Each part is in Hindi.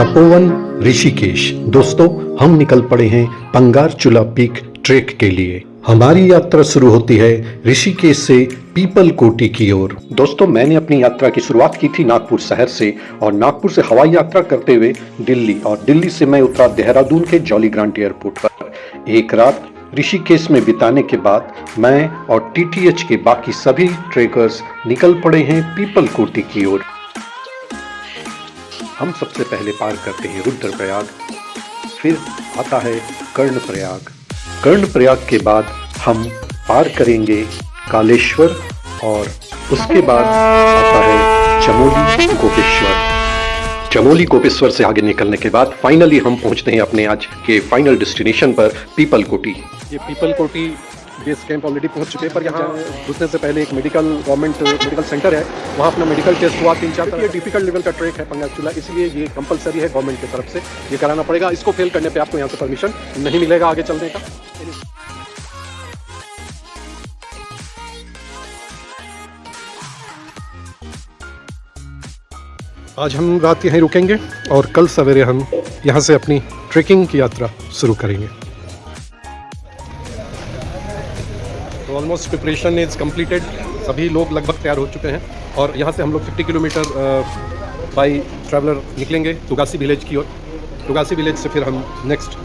तपोवन ऋषिकेश। दोस्तों, हम निकल पड़े हैं पंगारचूला पीक ट्रेक के लिए। हमारी यात्रा शुरू होती है ऋषिकेश से पीपल कोटी की ओर। दोस्तों, मैंने अपनी यात्रा की शुरुआत की थी नागपुर शहर से और नागपुर से हवाई यात्रा करते हुए दिल्ली, और दिल्ली से मैं उतरा देहरादून के जॉली ग्रांट एयरपोर्ट पर। एक रात ऋषिकेश में बिताने के बाद मैं और टीटीएच के बाकी सभी ट्रेकर्स निकल पड़े हैं पीपल कोटी की ओर। हम सबसे पहले पार करते हैं रुद्रप्रयाग, फिर आता है कर्णप्रयाग। कर्णप्रयाग के बाद हम पार करेंगे कालेश्वर और उसके बाद आता है चमोली गोपेश्वर। चमोली गोपेश्वर से आगे निकलने के बाद फाइनली हम पहुंचते हैं अपने आज के फाइनल डेस्टिनेशन पर, पीपल कोटी। ये पीपल कोटी बेस कैंप ऑलरेडी पहुंच चुके हैं, पर यहाँ घुसने से पहले एक गवर्नमेंट मेडिकल सेंटर है, वहाँ अपना मेडिकल टेस्ट हुआ 3-4। ये डिफिकल्ट लेवल का ट्रैक है पंगारचूला, इसलिए ये कंपलसरी है गवर्नमेंट की तरफ से, ये कराना पड़ेगा। इसको फेल करने पे आपको यहाँ से परमिशन नहीं मिलेगा आगे चलने का। आज हम रात यहीं रुकेंगे और कल सवेरे हम यहाँ से अपनी ट्रेकिंग की यात्रा शुरू करेंगे। तो ऑलमोस्ट प्रिपरेशन इज कंप्लीटेड, सभी लोग लगभग तैयार हो चुके हैं और यहाँ से हम लोग 50 किलोमीटर बाई ट्रैवलर निकलेंगे तुगासी विलेज की ओर। तुगासी विलेज से फिर हम नेक्स्ट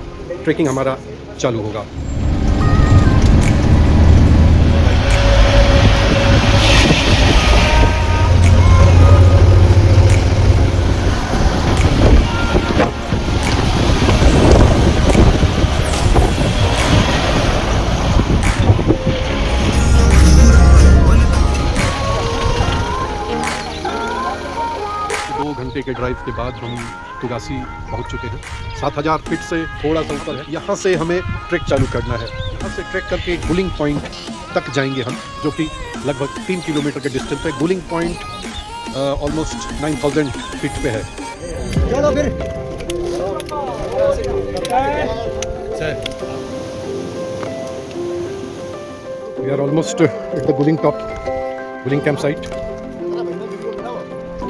ट्रेकिंग हमारा चालू होगा। के ड्राइव के बाद हम तुगासी पहुंच चुके हैं। 7000 फीट से थोड़ा सा ऊपर है। यहाँ से हमें ट्रैक चालू करना है। यहाँ से ट्रैक करके गुलिंग पॉइंट तक जाएंगे हम, जो कि लगभग 3 किलोमीटर के डिस्टेंस पे। गुलिंग पॉइंट ऑलमोस्ट 9000 फीट पे है। चलो फिर we are almost at the Gulling top, Gulling camp site.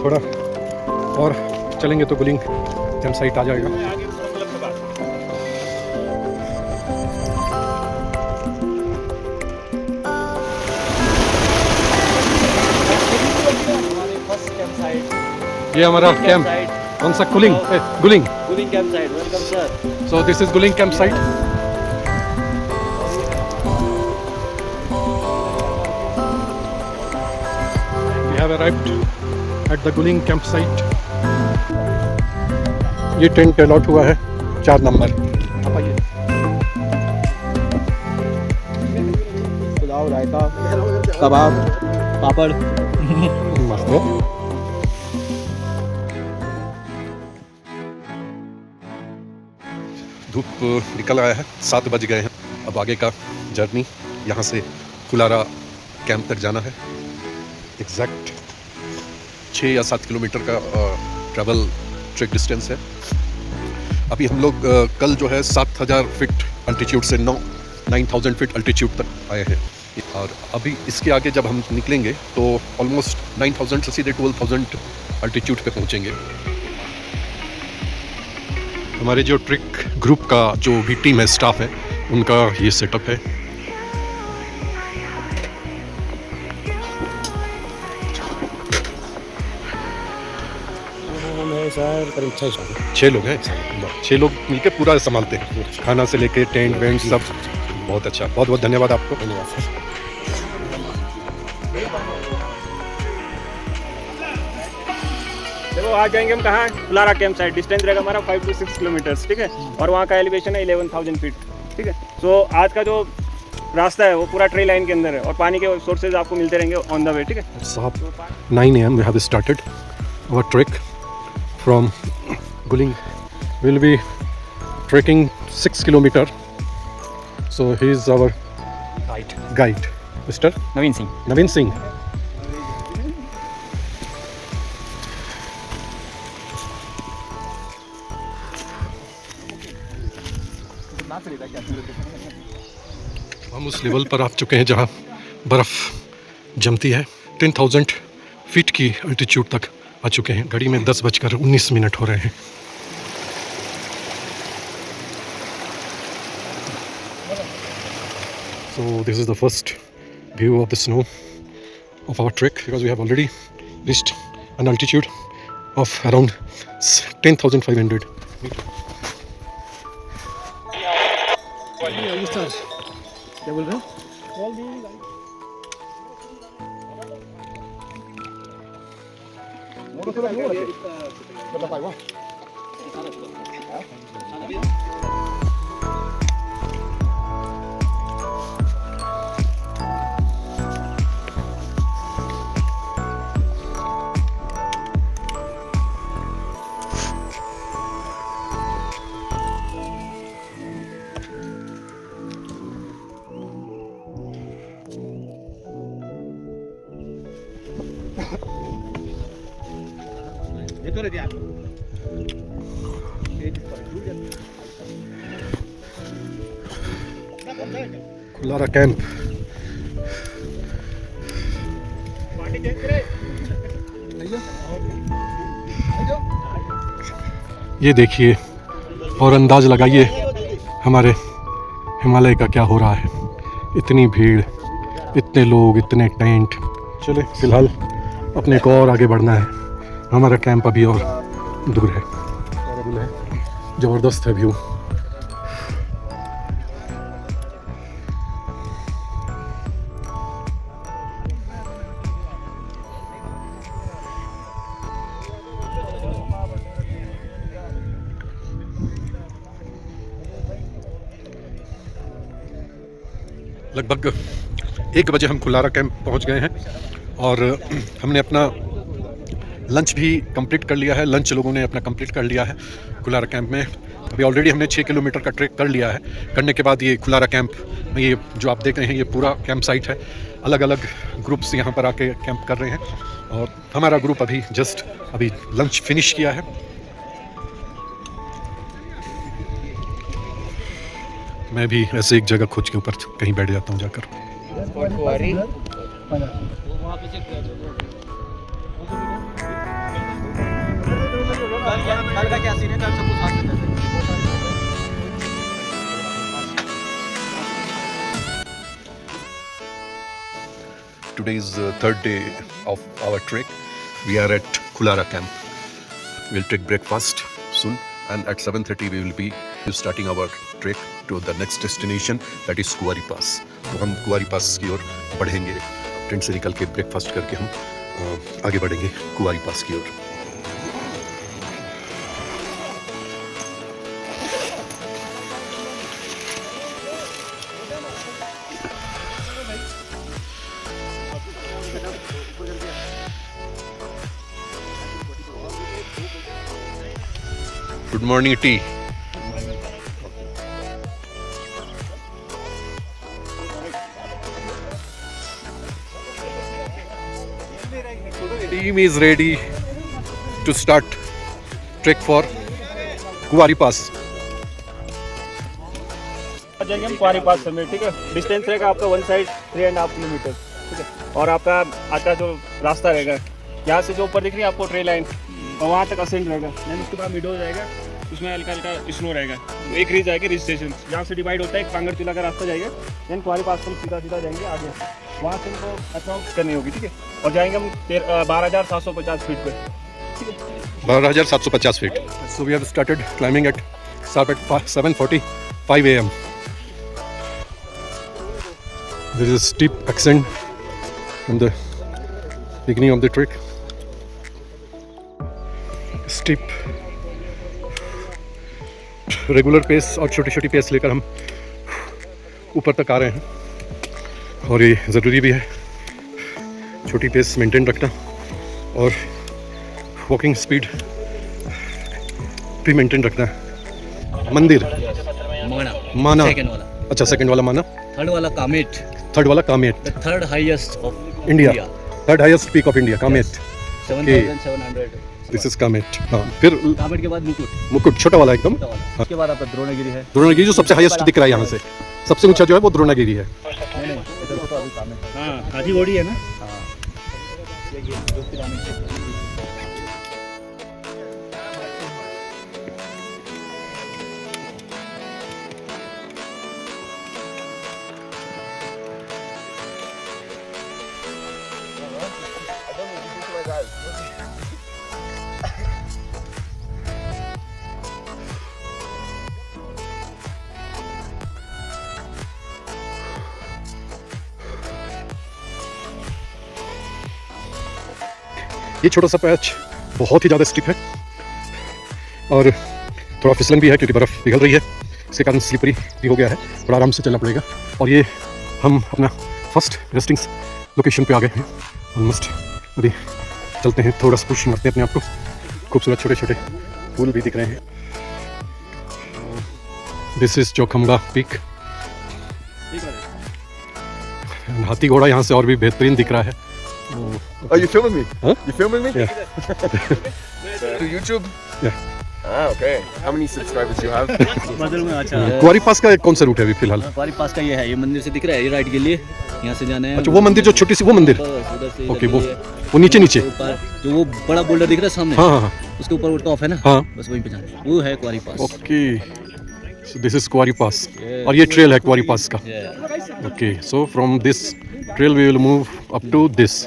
थोड़ा और चलेंगे तो गुलिंग कैंप साइट आ जाएगा। ये हमारा कैंप कौन सा? Gulling camp site. Welcome sir. So this is Gulling camp site. We have arrived at the Gulling camp site. ये टेंट अलॉट हुआ है 4 नंबर। आप आइए। पुलाव, रायता, कबाब, पापड़। मस्त है। धूप निकल आया है, 7 बज गए हैं। अब आगे का जर्नी यहाँ से फुलारा कैंप तक जाना है। एग्जैक्ट 6 या 7 किलोमीटर का ट्रैवल ट्रैक डिस्टेंस है। अभी हम लोग कल जो है 7000 फीट अल्टीट्यूड से 9000 फीट अल्टीट्यूड तक आए हैं, और अभी इसके आगे जब हम निकलेंगे तो ऑलमोस्ट 9000 से सीधे 12000 अल्टीट्यूड पे पहुंचेंगे। हमारे जो ट्रिक ग्रुप का जो भी टीम है, स्टाफ है, उनका ये सेटअप है। सर करीब 6 लोग हैं। 6 लोग मिलकर पूरा संभालते हैं, खाना से लेके टेंट वेंट सब। बहुत अच्छा, बहुत बहुत धन्यवाद आपको। धन्यवाद सर। देखो आज जाएंगे हम कहाँ? Phulara camp site. डिस्टेंस रहेगा हमारा 5 to 6 किलोमीटर्स, ठीक है, और वहाँ का एलिवेशन है 11000 फीट, ठीक है। सो आज का जो रास्ता है वो पूरा ट्रेल लाइन के अंदर है और पानी के सोर्सेज आपको मिलते रहेंगे ऑन द वे, ठीक है। साहब 9 AM we have started our trek from Guling. We'll be trekking 6 kilometer. So he is our guide, Mr. Naveen Singh. हम उस लेवल पर आ चुके हैं जहाँ बर्फ़ जमती है। 10,000 फीट की अल्टीट्यूड तक आ चुके हैं। घड़ी में 10:19 हो रहे हैं। So this is the first view of the snow of our trek, because we have already reached an altitude of around 10,500 meters. Kulara camp. ये देखिए और अंदाज लगाइए हमारे हिमालय का क्या हो रहा है। इतनी भीड़, इतने लोग, इतने टेंट। चले फिलहाल अपने को और आगे बढ़ना है, हमारा कैंप अभी और दूर है। ज़बरदस्त है व्यू। लगभग 1 बजे हम कुलारा कैंप पहुंच गए हैं और हमने अपना लंच भी कंप्लीट कर लिया है। लंच लोगों ने अपना कंप्लीट कर लिया है कुलारा कैंप में। अभी ऑलरेडी हमने 6 किलोमीटर का ट्रैक कर लिया है। करने के बाद ये कुलारा कैंप में, ये जो आप देख रहे हैं, ये पूरा कैंप साइट है। अलग अलग ग्रुप्स यहाँ पर आके कैंप कर रहे हैं और हमारा ग्रुप अभी जस्ट अभी लंच फिनिश किया है। मैं भी ऐसे एक जगह खोज के ऊपर कहीं बैठ जाता हूँ जाकर। Today is the 3rd day of our trek. We are at Kulara camp. We'll take breakfast soon, and at 7:30 we will be starting our trek to the next destination, that is कुंवारी पास। तो हम कुंवारी पास की ओर बढ़ेंगे। टेंट से निकल के ब्रेकफास्ट करके हम आगे बढ़ेंगे कुंवारी पास की ओर। गुड मॉर्निंग टी। Team is ready to start trek for कुंवारी पास। जाएंगे हम कुंवारी पास समिट, ठीक है। डिस्टेंस रहेगा आपका 1 साइड 3.5 किलोमीटर, ठीक है। और आपका आज का जो रास्ता रहेगा, यहाँ से जो ऊपर दिख रही है आपको ट्रेल लाइन, और वहाँ तक असेंट रहेगा। देन उसके बाद मिड हो जाएगा, उसमें हल्का हल्का स्नो रहेगा। एक रिज आएगी, रिज स्टेशन जहाँ से डिवाइड होता है, एक पांगरचूला का रास्ता जाएगा। देन कुंवारी पास पर सीधा सीधा जाएंगे आगे, वहाँ से हमको अप्रोच करनी होगी, ठीक है। और जाएंगे हम 12,750 फीट पे, ठीक है। 12,750 feet. So we have started climbing at 7:45 AM. There is a steep ascent from the beginning of the trek. Steep regular pace और छोटी छोटी पेस लेकर हम ऊपर तक आ रहे हैं, और ये ज़रूरी भी है छोटी पेस मेंटेन रखना और वॉकिंग स्पीड भी मेंटेन रखना। मंदिर माना, सेकंड वाला, अच्छा सेकंड वाला माना, थर्ड वाला कामेट, थर्ड वाला Kamet, third highest of India, third highest peak of India Kamet. 7,700। This is Kamet. हाँ, फिर कामेट के बाद मुकुट, मुकुट छोटा वाला एकदम। छोटा वाला। उसके बाद आपका द्रोणगिरी है। द्रोणगिरी जो सबसे हाईएस्ट दिख रहा है यहाँ से, सबसे ऊंचा जो है वो द्रोणगिरी है। नहीं नहीं, इधर को तो अभी कामेट। हाँ, आधी बॉडी है ना। हाँ, ये जो पिरामिड है। ये छोटा सा पैच बहुत ही ज़्यादा स्टिप है और थोड़ा फिसलन भी है क्योंकि बर्फ़ पिघल रही है, इसके कारण स्लिपरी भी हो गया है, थोड़ा आराम से चलना पड़ेगा। और ये हम अपना फर्स्ट रेस्टिंग लोकेशन पे आ गए हैं ऑलमोस्ट। अभी चलते हैं, थोड़ा सा पुश मारते हैं अपने आप को। खूबसूरत छोटे छोटे फूल भी दिख रहे हैं। This is Chaukhamba peak. हाथी घोड़ा यहाँ से और भी बेहतरीन दिख रहा है। Oh, you filming me? Huh? You filming me? Yeah. To YouTube? Yeah. Ah, okay. How many subscribers you have? बदल में अच्छा कुंवारी पास का कौन सा रूट है अभी फिलहाल? हमारे पास का ये है, ये मंदिर से दिख रहा है, ये राइट के लिए यहाँ से जाना है। अच्छा, वो मंदिर जो छोटी सी वो मंदिर, बस उधर से ओके, इधर के लिए। वो नीचे नीचे, ऊपर जो वो बड़ा बोल्डर दिख रहा है सामने, हाँ हाँ हाँ, उसके ऊपर वो टॉप है ना, हाँ। बस वहीं पे जाना है, वो है कुंवारी पास। ओके, सो दिस इज कुंवारी पास और ये ट्रेल है कुंवारी पास का। Yeah. Okay, so from this trail we will move up to this.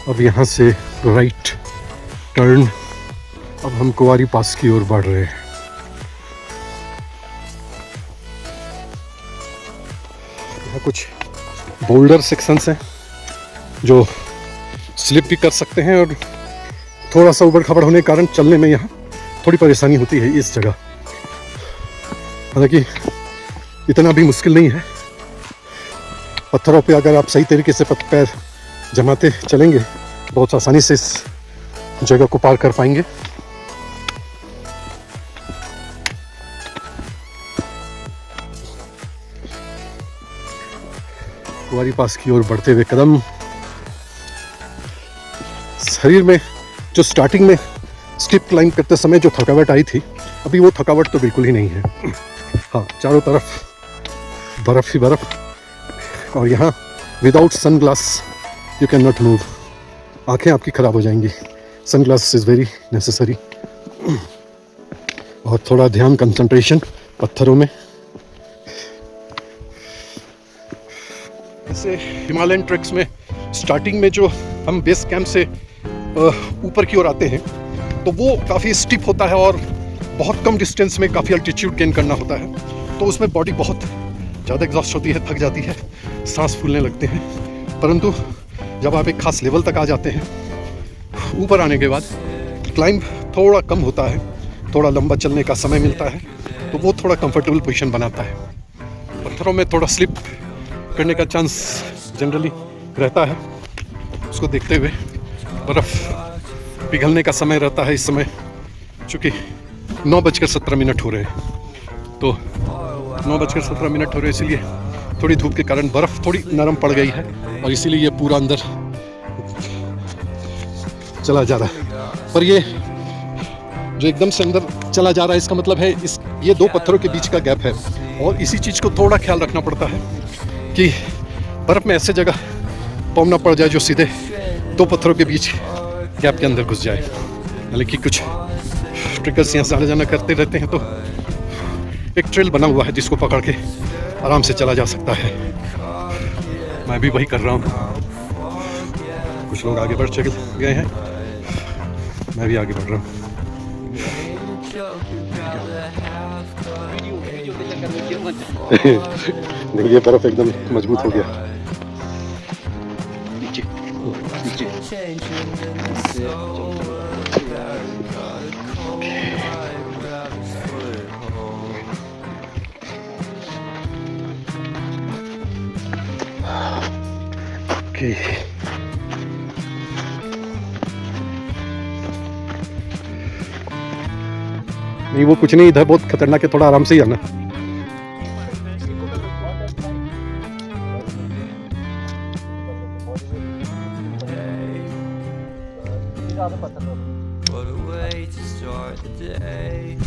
अब यहाँ से राइट टर्न, अब हम कुंवारी पास की ओर बढ़ रहे हैं। यहाँ कुछ बोल्डर सेक्शंस हैं जो स्लिप भी कर सकते हैं और थोड़ा सा ऊबड़ खाबड़ होने के कारण चलने में यहाँ थोड़ी परेशानी होती है इस जगह। हालांकि इतना भी मुश्किल नहीं है, पत्थरों पे अगर आप सही तरीके से पैर जमाते चलेंगे बहुत आसानी से इस जगह को पार कर पाएंगे। कुंवारी पास की ओर बढ़ते हुए कदम, शरीर में जो स्टार्टिंग में स्टिप क्लाइंब करते समय जो थकावट आई थी, अभी वो थकावट तो बिल्कुल ही नहीं है। हाँ, चारों तरफ बर्फ ही बर्फ और यहाँ without sunglass you can not move, आँखें आपकी ख़राब हो जाएंगी। Sunglass is very necessary. और थोड़ा ध्यान, कंसंट्रेशन पत्थरों में। ऐसे हिमालयन ट्रैक्स में स्टार्टिंग में जो हम बेस कैंप से ऊपर की ओर आते हैं तो वो काफ़ी स्टिप होता है और बहुत कम डिस्टेंस में काफ़ी अल्टीट्यूड गेन करना होता है, तो उसमें बॉडी बहुत ज़्यादा एग्जॉस्ट होती है, थक जाती है, सांस फूलने लगते हैं। परंतु जब आप एक खास लेवल तक आ जाते हैं, ऊपर आने के बाद क्लाइंब थोड़ा कम होता है, थोड़ा लंबा चलने का समय मिलता है, तो वो थोड़ा कंफर्टेबल पोजीशन बनाता है। पत्थरों में थोड़ा स्लिप करने का चांस जनरली रहता है, उसको देखते हुए बर्फ़ पिघलने का समय रहता है इस समय, चूँकि 9:17 हो रहे हैं, तो 9:17 हो रहे हैं, इसलिए थोड़ी धूप के कारण बर्फ़ थोड़ी नरम पड़ गई है और इसीलिए ये पूरा अंदर चला जा रहा है। पर ये जो एकदम से अंदर चला जा रहा है, इसका मतलब है ये दो पत्थरों के बीच का गैप है और इसी चीज़ को थोड़ा ख्याल रखना पड़ता है कि बर्फ़ में ऐसे जगह पाँव ना पड़ जाए जो सीधे दो पत्थरों के बीच गैप के अंदर घुस जाए। हालांकि कुछ ट्रिकर्स यहाँ से आना जाना करते रहते हैं, तो एक ट्रेल बना हुआ है जिसको पकड़ के आराम से चला जा सकता है। मैं भी वही कर रहा हूँ। कुछ लोग आगे बढ़ चले गए हैं, मैं भी आगे बढ़ रहा हूँ। नहीं, ये बर्फ एकदम मजबूत हो गया। ओके, नहीं वो कुछ नहीं, इधर बहुत खतरनाक है, थोड़ा आराम से ही आना। What a way to start the day.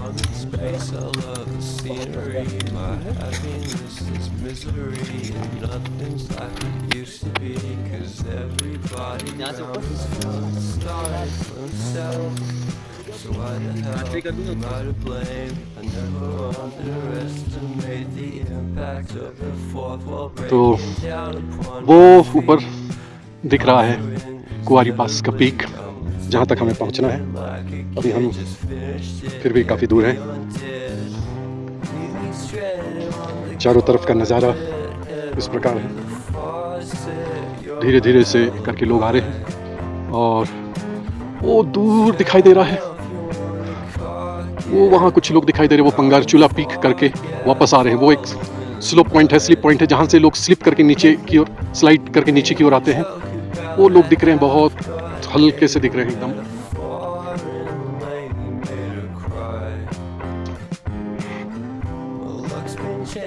Unexpected. space, I love the scenery. My happiness is misery, and nothing's like it used to be. Cause everybody around is feeling sorry for themselves. So why the hell am I to blame? I never underestimate the impact of the fourth wall breaking down upon वो ऊपर दिख रहा है कुंवारी पास का पीक, जहाँ तक हमें पहुँचना है। अभी हम फिर भी काफ़ी दूर हैं। चारों तरफ का नज़ारा इस प्रकार है। धीरे धीरे से करके लोग आ रहे हैं और वो दूर दिखाई दे रहा है, वो वहाँ कुछ लोग दिखाई दे रहे हैं। वो पंगारचूला पीक करके वापस आ रहे हैं। वो एक स्लिप पॉइंट है जहाँ से लोग स्लिप करके नीचे की ओर स्लाइड करके नीचे की ओर आते हैं। वो लोग दिख रहे हैं, बहुत हल्के से दिख रहे हैं एकदम।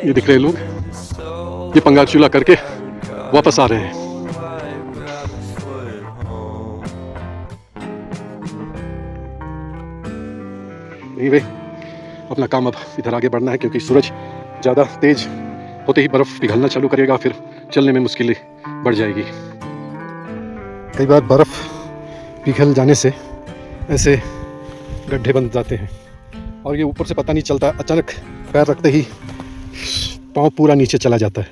ये दिख रहे हैं लोग, ये पंगारचूला करके वापस आ रहे हैं। Anyway, अपना काम अब इधर आगे बढ़ना है क्योंकि सूरज ज़्यादा तेज होते ही बर्फ़ पिघलना चालू करेगा, फिर चलने में मुश्किलें बढ़ जाएगी। कई बार बर्फ़ पिघल जाने से ऐसे गड्ढे बन जाते हैं और ये ऊपर से पता नहीं चलता, अचानक पैर रखते ही पाँव पूरा नीचे चला जाता है।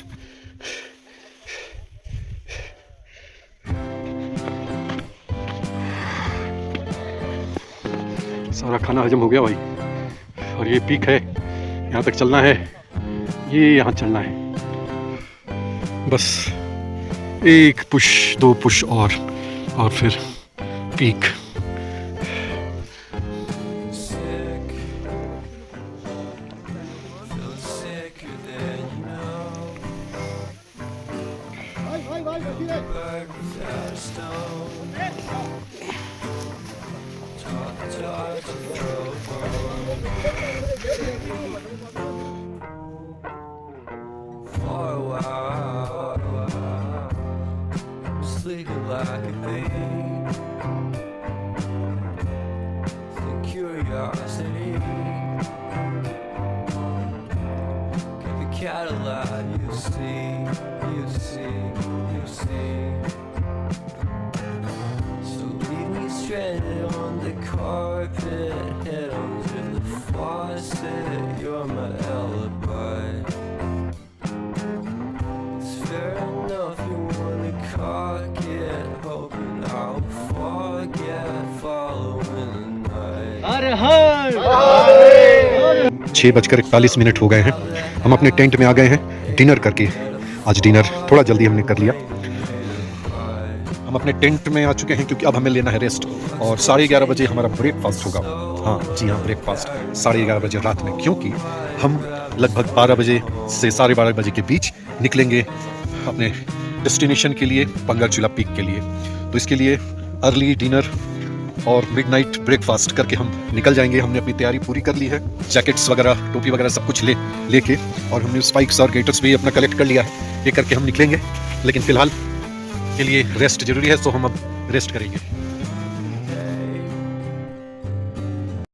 सारा खाना हजम हो गया भाई, और ये पीक है, यहाँ तक चलना है, ये यहाँ चलना है। बस एक पुश, दो पुश और फिर peak. Sleeping like a babe. The curiosity. Keep the cat alive, you see. So leave me stranded on the carpet, head under the faucet. You're my alibi. It's fair enough you wanna cock it, hoping I'll forget, following the night. 6:41 हो गए हैं। हम अपने टेंट में आ गए हैं डिनर करके। आज डिनर थोड़ा जल्दी हमने कर लिया। हम अपने टेंट में आ चुके हैं क्योंकि अब हमें लेना है रेस्ट, और 11:30 बजे हमारा ब्रेकफास्ट होगा। हाँ जी हाँ, ब्रेकफास्ट 11:30 बजे रात में, क्योंकि हम लगभग 12 बजे से 12:30 बजे के बीच निकलेंगे अपने डेस्टिनेशन के लिए, पंगारचूला पीक के लिए। तो इसके लिए अर्ली डिनर और मिडनाइट ब्रेकफास्ट करके हम निकल जाएंगे। हमने अपनी तैयारी पूरी कर ली है, जैकेट्स वगैरह, टोपी वगैरह सब कुछ लेके, और हमने स्पाइक्स और गेटर्स भी अपना कलेक्ट कर लिया है। ये करके हम निकलेंगे, लेकिन फ़िलहाल के लिए रेस्ट ज़रूरी है, तो हम अब रेस्ट करेंगे।